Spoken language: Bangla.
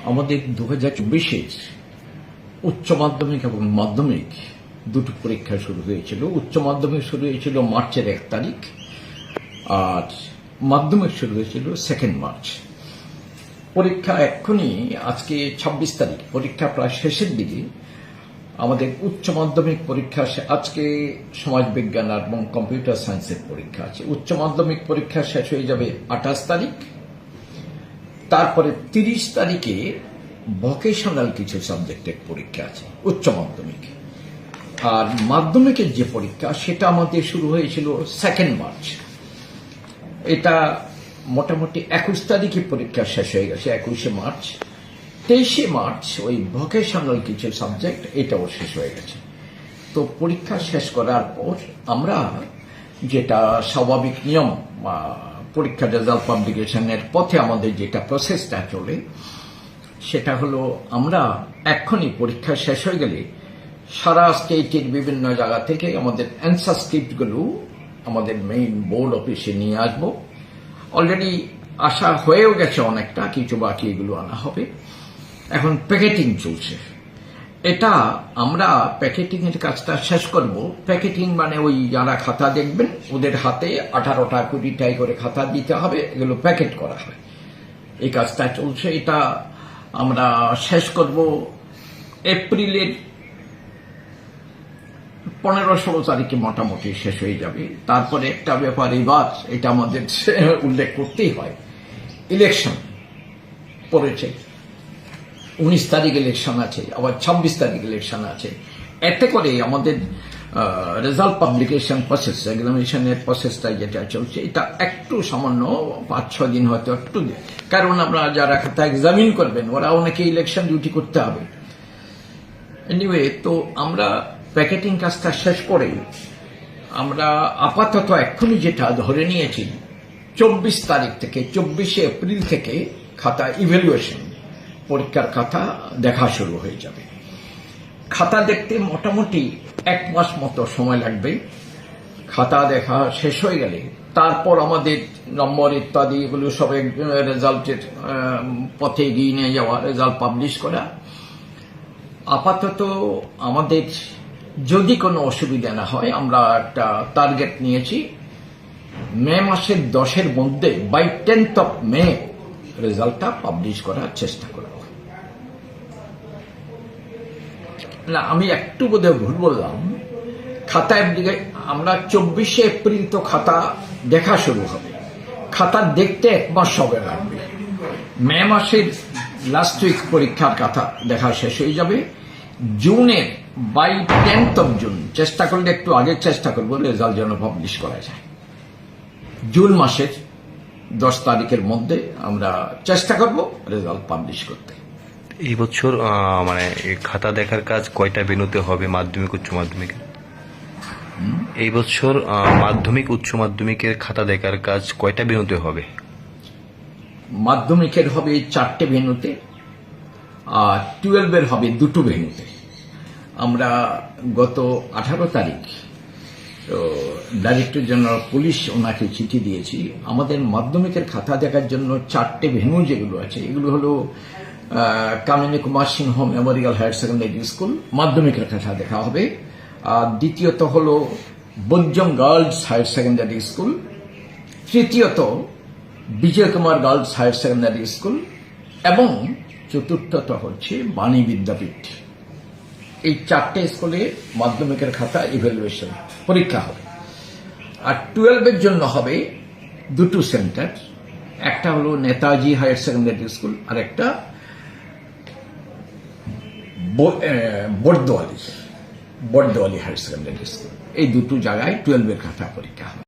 আমাদের 2024-এর উচ্চ মাধ্যমিক এবং মাধ্যমিক দুটো পরীক্ষা শুরু হয়েছিল। উচ্চ মাধ্যমিক শুরু হয়েছিল মার্চের 1 তারিখ আর মাধ্যমিক শুরু হয়েছিল 2 মার্চ। পরীক্ষা এক্ষুনি আজকে 26 তারিখ, পরীক্ষা প্রায় শেষের দিকে। আমাদের উচ্চ মাধ্যমিক পরীক্ষা আজকে সমাজবিজ্ঞান এবং কম্পিউটার সায়েন্সের পরীক্ষা আছে। উচ্চ মাধ্যমিক পরীক্ষা শেষ হয়ে যাবে 28 তারিখ। তারপরে 30 তারিখে ভোকেশনাল কিছু সাবজেক্টের পরীক্ষা আছে উচ্চ মাধ্যমিক। আর মাধ্যমিকের যে পরীক্ষা সেটা আমাদের শুরু হয়েছিল 2 মার্চ। এটা মোটামুটি 21 তারিখে পরীক্ষা শেষ হয়ে গেছে, 21শে মার্চ। 23শে মার্চ ওই ভোকেশনাল কিছু সাবজেক্ট এটাও শেষ হয়ে গেছে। তো পরীক্ষা শেষ করার পর আমরা যেটা স্বাভাবিক নিয়ম, পরীক্ষা রেজাল্ট পাবলিকেশনের পথে আমাদের যেটা প্রসেসটা চলে সেটা হলো, আমরা এক্ষুনি পরীক্ষা শেষ হয়ে গেলে সারা স্টেটের বিভিন্ন জায়গা থেকে আমাদের অ্যান্সার স্ক্রিপ্টগুলো আমাদের মেইন বোর্ড অফিসে নিয়ে আসবো। অলরেডি আসা হয়েও গেছে অনেকটা, কিছু বাকি এগুলো আনা হবে। এখন প্যাকেটিং চলছে। এটা আমরা প্যাকেটিং এর কাজটা শেষ করব। প্যাকেটিং মানে ওই যারা খাতা দেখবেন ওদের হাতে 18টা 20টাই করে খাতা দিতে হবে, এগুলো প্যাকেট করা হয়। এই কাজটা চলছে। এটা আমরা শেষ করব এপ্রিলের 15-16 তারিখে মোটামুটি শেষ হয়ে যাবে। তারপরে একটা ব্যাপার এবার এটা আমাদের উল্লেখ করতেই হয়, ইলেকশন পড়েছে। 19 তারিখ ইলেকশন আছে, আবার 26 তারিখ ইলেকশন আছে। এতে করে আমাদের রেজাল্ট পাবলিকেশন প্রসেস, এক্সামিনেশনের প্রসেসটা যেটা চলছে এটা একটু সামান্য 5-6 দিন হয়তো একটু, কারণ আমরা যারা খাতা এক্সামিন করবেন ওরা অনেকে ইলেকশন ডিউটি করতে হবে। এনিওয়ে, তো আমরা প্যাকেটিং কাজটা শেষ করে আমরা আপাতত এক্ষুনি যেটা ধরে নিয়েছি 24 তারিখ থেকে 24শে এপ্রিল থেকে খাতা ইভ্যালুয়েশন, পরীক্ষার খাতা দেখা শুরু হয়ে যাবে। খাতা দেখতে মোটামুটি 1 মাস মতো সময় লাগবে। খাতা দেখা শেষ হয়ে গেলে তারপর আমাদের নম্বর ইত্যাদি এগুলো সব রেজাল্টের পথে এগিয়ে নিয়ে যাওয়া, রেজাল্ট পাবলিশ করা। আপাতত আমাদের যদি কোনো অসুবিধা না হয়, আমরা একটা টার্গেট নিয়েছি মে মাসের 10-এর মধ্যে, বাই 10th of May রেজাল্টটা পাবলিশ করার চেষ্টা করব। না, আমি একটু বোধহয় ভুল বললাম। খাতার দিকে আমরা 24শে এপ্রিল তো খাতা দেখা শুরু হবে। খাতা দেখতে 1 মাস সময় লাগবে। মে মাসের লাস্ট উইক পরীক্ষার খাতা দেখা শেষ হয়ে যাবে। জুনের বাই 10th of June, চেষ্টা করলে একটু আগে চেষ্টা করবো রেজাল্ট যেন পাবলিশ করা যায়। জুন মাসের 10 তারিখের মধ্যে আমরা চেষ্টা করব রেজাল্ট পাবলিশ করতে। এই বছর মানে খাতা দেখার কাজ কয়টা ভেন্যুতে হবে মাধ্যমিক উচ্চ মাধ্যমিক? এই বছর মাধ্যমিক উচ্চ মাধ্যমিকের খাতা দেখার কাজ কয়টা ভেন্যুতে হবে? মাধ্যমিকের হবে 4টে ভেন্যুতে, আর 12-এর হবে 2টো ভেন্যুতে। আমরা গত 18 তারিখ ডাইরেক্টর জেনারেল পুলিশ ওনাকে চিঠি দিয়েছি। আমাদের মাধ্যমিকের খাতা দেখার জন্য 4টে ভেন্যু যেগুলো আছে এগুলো হলো Kamini Kumar Singh memorial higher secondary school, মাধ্যমিকের খাতা দেখা হবে। আর দ্বিতীয়ত হলো Banjam girls higher secondary school. তৃতীয়ত Bijoy Kumar girls higher secondary school. এবং চতুর্থত হচ্ছে বাণী বিদ্যাপীঠ। এই 4টে স্কুলে মাধ্যমিকের খাতা ইভ্যালুয়েশন পরীক্ষা হবে। আর 12-এর জন্য হবে 2টো সেন্টার, একটা হলো নেতাজি হায়ার সেকেন্ডারি স্কুল আর একটা বর্দোয়ালি হায়ার সেকেন্ডারি স্কুল। এই 2টো জায়গায় 12-এর খাতা পরীক্ষা হবে।